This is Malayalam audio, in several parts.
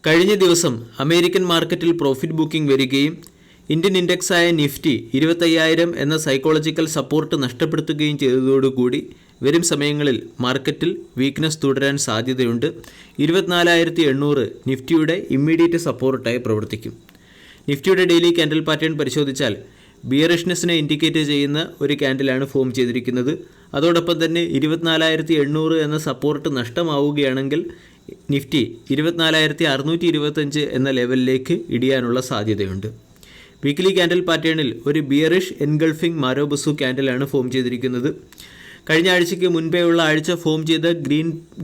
കഴിഞ്ഞ ദിവസം അമേരിക്കൻ മാർക്കറ്റിൽ പ്രോഫിറ്റ് ബുക്കിംഗ് വരികയും ഇന്ത്യൻ ഇൻഡെക്സായ നിഫ്റ്റി 25,000 എന്ന സൈക്കോളജിക്കൽ സപ്പോർട്ട് നഷ്ടപ്പെടുത്തുകയും ചെയ്തതോടുകൂടി വരും സമയങ്ങളിൽ മാർക്കറ്റിൽ വീക്ക്നെസ് തുടരാൻ സാധ്യതയുണ്ട്. 24,800 നിഫ്റ്റിയുടെ ഇമ്മീഡിയറ്റ് സപ്പോർട്ടായി പ്രവർത്തിക്കും. നിഫ്റ്റിയുടെ ഡെയിലി ക്യാൻഡിൽ പാറ്റേൺ പരിശോധിച്ചാൽ ബിയറിഷ്നെസ്സിനെ ഇൻഡിക്കേറ്റ് ചെയ്യുന്ന ഒരു ക്യാൻഡിലാണ് ഫോം ചെയ്തിരിക്കുന്നത്. അതോടൊപ്പം തന്നെ 24,800 എന്ന സപ്പോർട്ട് നഷ്ടമാവുകയാണെങ്കിൽ നിഫ്റ്റി 24,625 എന്ന ലെവലിലേക്ക് ഇടിയാനുള്ള സാധ്യതയുണ്ട്. വീക്ക്ലി ക്യാൻഡിൽ പാറ്റേണിൽ ഒരു ബിയറിഷ് എൻഗൾഫിംഗ് മാരോബസു ക്യാൻഡിലാണ് ഫോം ചെയ്തിരിക്കുന്നത്. കഴിഞ്ഞ ആഴ്ചയ്ക്ക് മുൻപേ ഉള്ള ആഴ്ച ഫോം ചെയ്ത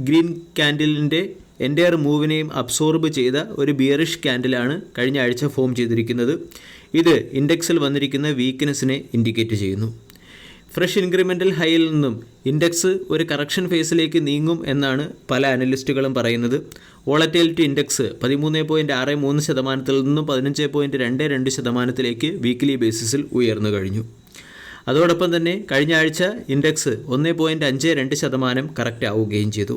ഗ്രീൻ ക്യാൻഡിലിൻ്റെ എൻ്റയർ മൂവിനെയും അബ്സോർബ് ചെയ്ത ഒരു ബിയറിഷ് ക്യാൻഡിലാണ് കഴിഞ്ഞ ആഴ്ച ഫോം ചെയ്തിരിക്കുന്നത്. ഇത് ഇൻഡെക്സിൽ വന്നിരിക്കുന്ന വീക്ക്നെസ്സിനെ ഇൻഡിക്കേറ്റ് ചെയ്യുന്നു. ഫ്രഷ് ഇൻക്രിമെൻ്റൽ ഹൈയിൽ നിന്നും ഇൻഡെക്സ് ഒരു കറക്ഷൻ ഫേസിലേക്ക് നീങ്ങും എന്നാണ് പല അനലിസ്റ്റുകളും പറയുന്നത്. വോളറ്റിലിറ്റി ഇൻഡെക്സ് 13.63% നിന്നും 15.22% വീക്ക്ലി ബേസിസിൽ ഉയർന്നു കഴിഞ്ഞു. അതോടൊപ്പം തന്നെ കഴിഞ്ഞ ആഴ്ച ഇൻഡെക്സ് 1.52% കറക്റ്റ് ആവുകയും ചെയ്തു.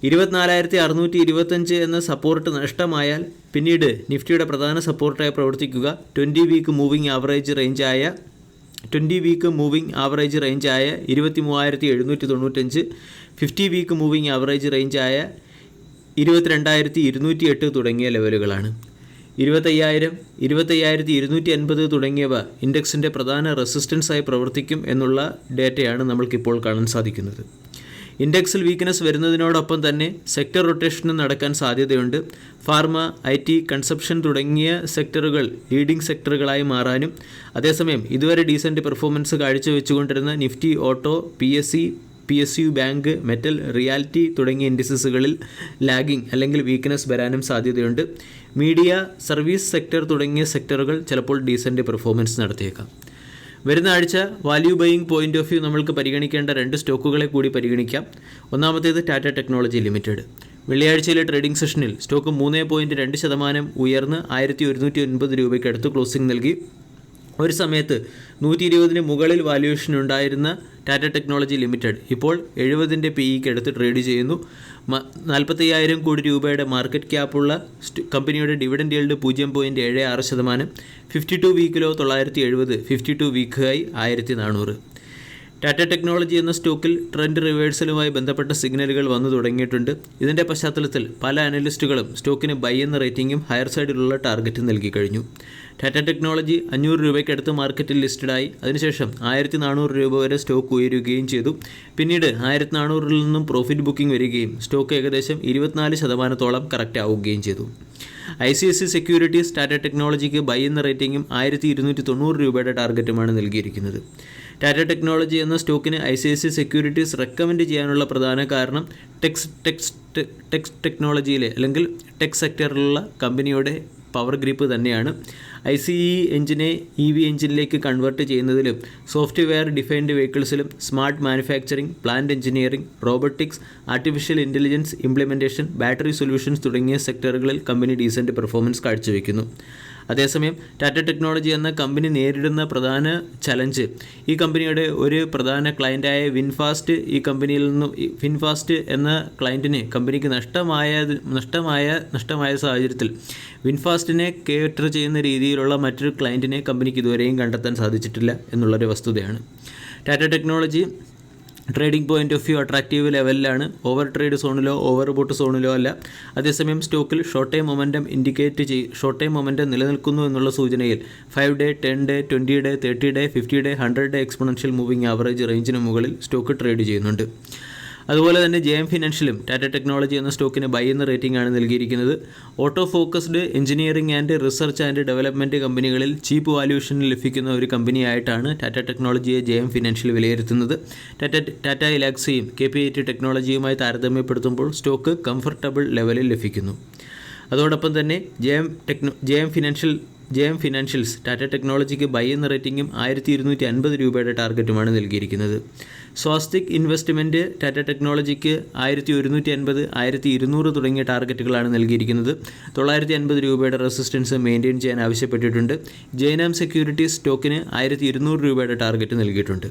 24,625 എന്ന സപ്പോർട്ട് നഷ്ടമായാൽ പിന്നീട് നിഫ്റ്റിയുടെ പ്രധാന സപ്പോർട്ടായി പ്രവർത്തിക്കുക 20 വീക്ക് മൂവിംഗ് ആവറേജ് റേഞ്ചായ 23,795, 50 വീക്ക് മൂവിംഗ് ആവറേജ് റേഞ്ചായ 22,208 തുടങ്ങിയ ലെവലുകളാണ്. 25,000, 25,250 തുടങ്ങിയവ ഇൻഡെക്സിൻ്റെ പ്രധാന റെസിസ്റ്റൻസായി പ്രവർത്തിക്കും എന്നുള്ള ഡേറ്റയാണ് നമ്മൾക്കിപ്പോൾ കാണാൻ സാധിക്കുന്നത്. ഇൻഡെക്സിൽ വീക്ക്നെസ് വരുന്നതിനോടൊപ്പം തന്നെ സെക്ടർ റൊട്ടേഷനും നടക്കാൻ സാധ്യതയുണ്ട്. ഫാർമ, IT, കൺസപ്ഷൻ തുടങ്ങിയ സെക്ടറുകൾ ലീഡിംഗ് സെക്ടറുകളായി മാറാനും അതേസമയം ഇതുവരെ ഡീസൻറ്റ് പെർഫോമൻസ് കാഴ്ചവെച്ചുകൊണ്ടിരുന്ന Nifty, auto, PSU bank, metal, realty തുടങ്ങിയ ഇൻഡിസസുകളിൽ ലാഗിംഗ് അല്ലെങ്കിൽ വീക്ക്നെസ് വരാനും സാധ്യതയുണ്ട്. മീഡിയ, സർവീസ് സെക്ടർ തുടങ്ങിയ സെക്ടറുകൾ ചിലപ്പോൾ ഡീസൻറ്റ് പെർഫോമൻസ് നടത്തിയേക്കാം. വരുന്ന ആഴ്ച value buying point of view നമ്മൾക്ക് പരിഗണിക്കേണ്ട 2 സ്റ്റോക്കുകളെ കൂടി പരിഗണിക്കാം. ഒന്നാമത്തേത് ടാറ്റ ടെക്നോളജി ലിമിറ്റഡ്. വെള്ളിയാഴ്ചയിലെ ട്രേഡിംഗ് സെഷനിൽ സ്റ്റോക്ക് 3.2% ഉയർന്ന് 1,109 രൂപയ്ക്ക് അടുത്ത് ക്ലോസിംഗ് നൽകി. ഒരു സമയത്ത് 120 മുകളിൽ വാല്യൂവേഷൻ ഉണ്ടായിരുന്ന ടാറ്റ ടെക്നോളജി ലിമിറ്റഡ് ഇപ്പോൾ 70 PEക്ക് അടുത്ത് ട്രേഡ് ചെയ്യുന്നു. 45,000 കോടി രൂപയുടെ മാർക്കറ്റ് ക്യാപ്പുള്ള കമ്പനിയുടെ dividend yield 0.76%. 52 week low 970, 52 week high 1,400. Tata technology എന്ന സ്റ്റോക്കിൽ ട്രെൻഡ് റിവേഴ്സലുമായി ബന്ധപ്പെട്ട സിഗ്നലുകൾ വന്നു തുടങ്ങിയിട്ടുണ്ട്. ഇതിൻ്റെ പശ്ചാത്തലത്തിൽ പല അനലിസ്റ്റുകളും സ്റ്റോക്കിന് ബൈ എന്ന റേറ്റിംഗും ഹയർ സൈഡിലുള്ള ടാർഗറ്റും നൽകി കഴിഞ്ഞു. ടാറ്റ ടെക്നോളജി 500 രൂപയ്ക്കടുത്ത് മാർക്കറ്റിൽ ലിസ്റ്റഡായി. അതിനുശേഷം 1,400 രൂപ വരെ സ്റ്റോക്ക് ഉയരുകയും ചെയ്തു. പിന്നീട് 1,400 നിന്നും പ്രോഫിറ്റ് ബുക്കിംഗ് വരികയും സ്റ്റോക്ക് ഏകദേശം 24% കറക്റ്റ് ആവുകയും ചെയ്തു. ICICI സെക്യൂരിറ്റീസ് ടാറ്റ ടെക്നോളജിക്ക് ബൈ എന്ന റേറ്റിംഗും 1,290 രൂപയുടെ ടാർഗറ്റുമാണ് നൽകിയിരിക്കുന്നത്. ടാറ്റ ടെക്നോളജി എന്ന സ്റ്റോക്കിന് ICICI സെക്യൂരിറ്റീസ് റെക്കമെൻഡ് ചെയ്യാനുള്ള പ്രധാന കാരണം ടെക്നോളജിയിലെ അല്ലെങ്കിൽ ടെക് സെക്ടറിലുള്ള കമ്പനിയുടെ പവർ ഗ്രിപ്പ് തന്നെയാണ്. ICE എഞ്ചിനെ EV എഞ്ചിനിലേക്ക് കൺവേർട്ട് ചെയ്യുന്നതിലും സോഫ്റ്റ്വെയർ ഡിഫൈൻഡ് വെഹിക്കിൾസിലും smart manufacturing, plant engineering, robotics, artificial intelligence implementation, battery solutions തുടങ്ങിയ സെക്ടറുകളിൽ കമ്പനി ഡീസൻറ്റ് പെർഫോമൻസ് കാഴ്ചവെക്കുന്നു. അതേസമയം ടാറ്റ ടെക്നോളജി എന്ന കമ്പനി നേരിടുന്ന പ്രധാന ചലഞ്ച് ഈ കമ്പനിയുടെ ഒരു പ്രധാന ക്ലയൻറ്റായ വിൻഫാസ്റ്റ് എന്ന ക്ലയൻറ്റിന് കമ്പനിക്ക് നഷ്ടമായ സാഹചര്യത്തിൽ വിൻഫാസ്റ്റിനെ കേറ്റർ ചെയ്യുന്ന രീതിയിലുള്ള മറ്റൊരു ക്ലയൻറ്റിനെ കമ്പനിക്ക് ഇതുവരെയും കണ്ടെത്താൻ സാധിച്ചിട്ടില്ല എന്നുള്ളൊരു വസ്തുതയാണ്. Tata technology trading point of view attractive ലെവലിലാണ്. ഓവർ ട്രേഡ് സോണിലോ ഓവർ ബോട്ട് സോണിലോ അല്ല. അതേസമയം സ്റ്റോക്കിൽ ഷോർട്ട് ടൈം മൊമെൻറ്റം നിലനിൽക്കുന്നു എന്നുള്ള സൂചനയിൽ 5 day, 10 day, 20 day, 30 day, 50 day, 100 day exponential moving average റേഞ്ചിന് മുകളിൽ സ്റ്റോക്ക് ട്രേഡ് ചെയ്യുന്നുണ്ട്. അതുപോലെ തന്നെ JM ഫിനാൻഷ്യലും ടാറ്റ ടെക്നോളജി എന്ന സ്റ്റോക്കിന് ബൈ എന്ന റേറ്റിംഗ് ആണ് നൽകിയിരിക്കുന്നത്. Auto focused engineering and research and development കമ്പനികളിൽ ചീപ്പ് വാല്യൂഷനിൽ ലഭിക്കുന്ന ഒരു കമ്പനിയായിട്ടാണ് ടാറ്റ ടെക്നോളജിയെ JM ഫിനാൻഷ്യൽ വിലയിരുത്തുന്നത്. ടാറ്റ ഇലാക്സിയും KPIT ടെക്നോളജിയുമായി താരതമ്യപ്പെടുത്തുമ്പോൾ സ്റ്റോക്ക് കംഫർട്ടബിൾ ലെവലിൽ ലഭിക്കുന്നു. അതോടൊപ്പം തന്നെ JM ഫിനാൻഷ്യൽസ് ടാറ്റ ടെക്നോളജിക്ക് ബൈ എന്ന റേറ്റിംഗും 1,250 രൂപയുടെ ടാർഗറ്റുമാണ് നൽകിയിരിക്കുന്നത്. സ്വാസ്തിക് ഇൻവെസ്റ്റ്മെൻറ്റ് ടാറ്റ ടെക്നോളജിക്ക് 1,150, 1,200 തുടങ്ങിയ ടാർഗറ്റുകളാണ് നൽകിയിരിക്കുന്നത്. 950 രൂപയുടെ റെസിസ്റ്റൻസ് മെയിൻറ്റെയിൻ ചെയ്യാൻ ആവശ്യപ്പെട്ടിട്ടുണ്ട്. ജൈനാം സെക്യൂരിറ്റീസ് സ്റ്റോക്കിന് 1,200 രൂപയുടെ ടാർഗറ്റ് നൽകിയിട്ടുണ്ട്.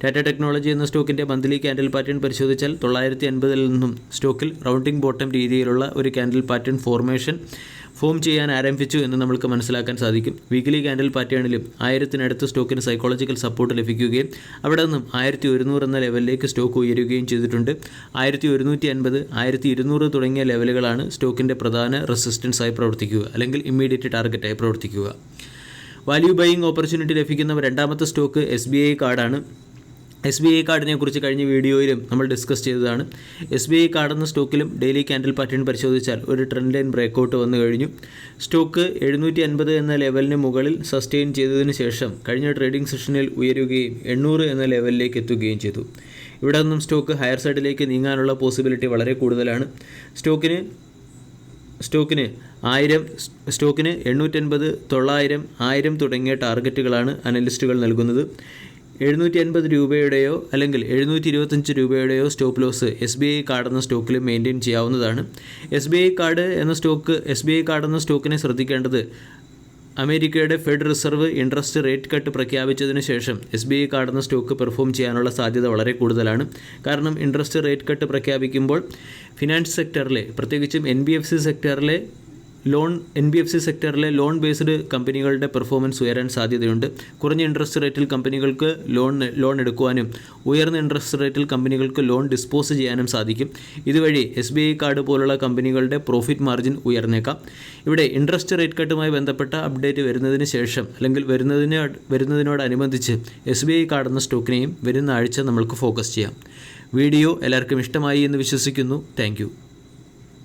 ടാറ്റ ടെക്നോളജി എന്ന സ്റ്റോക്കിൻ്റെ മന്ത്ലി ക്യാൻഡിൽ പാറ്റേൺ പരിശോധിച്ചാൽ 950 നിന്നും സ്റ്റോക്കിൽ റൗണ്ടിംഗ് ബോട്ടം രീതിയിലുള്ള ഒരു ക്യാൻഡിൽ പാറ്റേൺ ഫോം ചെയ്യാൻ ആരംഭിച്ചു എന്ന് നമുക്ക് മനസ്സിലാക്കാൻ സാധിക്കും. വീക്ക്ലി ക്യാൻഡിൽ പാറ്റേണിലും 1000-നടുത്ത് സ്റ്റോക്കിന് സൈക്കോളജിക്കൽ സപ്പോർട്ട് ലഭിക്കുകയും അവിടെ നിന്നും 1100 എന്ന ലെവലിലേക്ക് സ്റ്റോക്ക് ഉയരുകയും ചെയ്തിട്ടുണ്ട്. 1150, 1200 തുടങ്ങിയ ലെവലുകളാണ് സ്റ്റോക്കിൻ്റെ പ്രധാന റെസിസ്റ്റൻസായി പ്രവർത്തിക്കുക, അല്ലെങ്കിൽ ഇമ്മീഡിയറ്റ് ടാർഗറ്റായി പ്രവർത്തിക്കുക. വാല്യൂ ബൈയിങ് ഓപ്പർച്യൂണിറ്റി ലഭിക്കുന്ന രണ്ടാമത്തെ സ്റ്റോക്ക് SBI കാർഡാണ്. SBI കാർഡിനെ കുറിച്ച് കഴിഞ്ഞ വീഡിയോയിലും നമ്മൾ ഡിസ്കസ് ചെയ്തതാണ്. SBI കാർഡ് എന്ന സ്റ്റോക്കിലും ഡെയിലി ക്യാൻഡിൽ പാറ്റേൺ പരിശോധിച്ചാൽ ഒരു ട്രെൻഡ് ലൈൻ ബ്രേക്കൗട്ട് വന്നു കഴിഞ്ഞു. സ്റ്റോക്ക് 750 എന്ന ലെവലിന് മുകളിൽ സസ്റ്റെയിൻ ചെയ്തതിന് ശേഷം കഴിഞ്ഞ ട്രേഡിംഗ് സെഷനിൽ ഉയരുകയും 800 എന്ന ലെവലിലേക്ക് എത്തുകയും ചെയ്തു. ഇവിടെ നിന്നും സ്റ്റോക്ക് ഹയർ സൈഡിലേക്ക് നീങ്ങാനുള്ള പോസിബിലിറ്റി വളരെ കൂടുതലാണ്. സ്റ്റോക്കിന് 850, 900, 1000 തുടങ്ങിയ ടാർഗറ്റുകളാണ് അനലിസ്റ്റുകൾ നൽകുന്നത്. 750 രൂപയുടെയോ അല്ലെങ്കിൽ 725 രൂപയുടെയോ സ്റ്റോപ്പ് ലോസ് SBI കാർഡ് എന്ന സ്റ്റോക്കിൽ മെയിൻറ്റെയിൻ ചെയ്യാവുന്നതാണ്. SBI കാർഡ് എന്ന സ്റ്റോക്കിനെ ശ്രദ്ധിക്കേണ്ടത് അമേരിക്കയുടെ fed reserve interest rate cut പ്രഖ്യാപിച്ചതിന് ശേഷം SBI കാർഡ് എന്ന സ്റ്റോക്ക് പെർഫോം ചെയ്യാനുള്ള സാധ്യത വളരെ കൂടുതലാണ്. കാരണം ഇൻട്രസ്റ്റ് റേറ്റ് കട്ട് പ്രഖ്യാപിക്കുമ്പോൾ ഫിനാൻസ് സെക്ടറിലെ, പ്രത്യേകിച്ചും NBFC സെക്ടറിലെ ലോൺ ബേസ്ഡ് കമ്പനികളുടെ പെർഫോമൻസ് ഉയരാൻ സാധ്യതയുണ്ട്. കുറഞ്ഞ ഇൻട്രസ്റ്റ് റേറ്റിൽ കമ്പനികൾക്ക് ലോൺ എടുക്കുവാനും ഉയർന്ന ഇൻട്രസ്റ്റ് റേറ്റിൽ കമ്പനികൾക്ക് ലോൺ ഡിസ്പോസ് ചെയ്യാനും സാധിക്കും. ഇതുവഴി SBI കാർഡ് പോലുള്ള കമ്പനികളുടെ പ്രോഫിറ്റ് മാർജിൻ ഉയർന്നേക്കാം. ഇവിടെ ഇൻട്രസ്റ്റ് റേറ്റ് കട്ടുമായി ബന്ധപ്പെട്ട അപ്ഡേറ്റ് വരുന്നതിന് ശേഷം അല്ലെങ്കിൽ വരുന്നതിനോടനുബന്ധിച്ച് SBI കാർഡ് എന്ന സ്റ്റോക്കിനെയും വരുന്ന ആഴ്ച നമ്മൾക്ക് ഫോക്കസ് ചെയ്യാം. വീഡിയോ എല്ലാവർക്കും ഇഷ്ടമായി എന്ന് വിശ്വസിക്കുന്നു. താങ്ക്